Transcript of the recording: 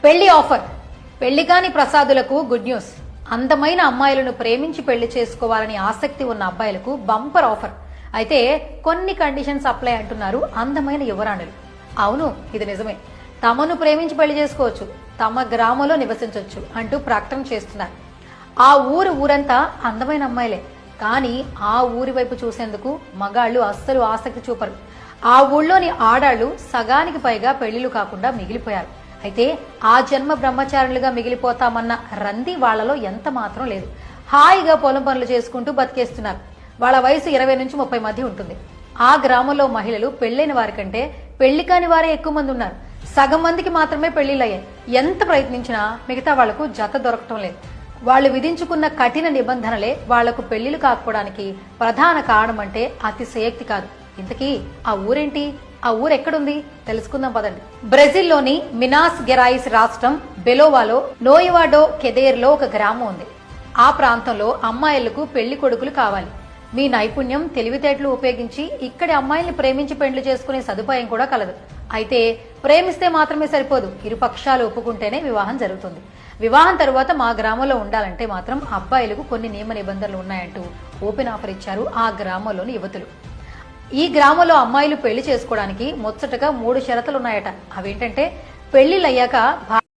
పెళ్లి ఆఫర్. పెళ్లి కాని ప్రసాదులకు గుడ్ న్యూస్. అందమైన అమ్మాయిలను ప్రేమించి పెళ్లి చేసుకోవాలని ఆసక్తి ఉన్న అబ్బాయిలకు బంపర్ ఆఫర్. అయితే కొన్ని కండిషన్స్ అప్లై అంటున్నారు అందమైన యువరాణులు. అవును, ఇది నిజమే. తమను ప్రేమించి పెళ్లి చేసుకోవచ్చు, తమ గ్రామంలో నివసించవచ్చు అంటూ ప్రకటన చేస్తున్నారు. ఆ ఊరంతా అందమైన అమ్మాయిలే, కానీ ఆ ఊరి వైపు చూసేందుకు మగాళ్లు అస్సలు ఆసక్తి చూపరు. ఆ ఊళ్ళోని ఆడాళ్లు సగానికి పైగా పెళ్లిళ్లు కాకుండా మిగిలిపోయారు. అయితే ఆ జన్మ బ్రహ్మచారులుగా మిగిలిపోతామన్న రంది వాళ్లలో ఎంత మాత్రం లేదు. హాయిగా పొలం పనులు చేసుకుంటూ బతికేస్తున్నారు. వాళ్ళ వయసు 20 నుంచి 30 మధ్య ఉంటుంది. ఆ గ్రామంలో మహిళలు పెళ్లైన వారి కంటే పెళ్లి కాని వారే ఎక్కువ మంది ఉన్నారు. సగం మందికి మాత్రమే పెళ్లిళ్ళయ్యాయి. ఎంత ప్రయత్నించినా మిగతా వాళ్లకు జత దొరకటం లేదు. వాళ్ళు విధించుకున్న కఠిన నిబంధనలే వాళ్లకు పెళ్లిళ్లు కాకపోవడానికి ప్రధాన కారణం అంటే అతిశయోక్తి కాదు. ఇంతకీ ఆ ఊరేంటి? ఆ ఊరు ఎక్కడుంది తెలుసుకుందాం పదండి. బ్రెజిల్లోని మినాస్ గెరాయిస్ రాష్ట్రం బెలోవాలో నోయివాడో కెదేర్లో ఒక గ్రామం ఉంది. ఆ ప్రాంతంలో అమ్మాయిలకు పెళ్లి కొడుకులు కావాలి. మీ నైపుణ్యం, తెలివితేటలు ఉపయోగించి ఇక్కడి అమ్మాయిల్ని ప్రేమించి పెళ్లి చేసుకునే సదుపాయం కూడా కలదు. అయితే ప్రేమిస్తే మాత్రమే సరిపోదు, ఇరు పక్షాలు ఒప్పుకుంటేనే వివాహం జరుగుతుంది. వివాహం తరువాత మా గ్రామంలో ఉండాలంటే మాత్రం అబ్బాయిలకు కొన్ని నియమ నిబంధనలు ఉన్నాయంటూ ఓపెన్ ఆఫర్ ఇచ్చారు ఆ గ్రామంలోని యువతులు. ఈ గ్రామంలో అమ్మాయిలు పెళ్లి చేసుకోవడానికి ముచ్చటగా 3 షరతులున్నాయట. అవేంటంటే పెళ్లిళ్ళయ్యాక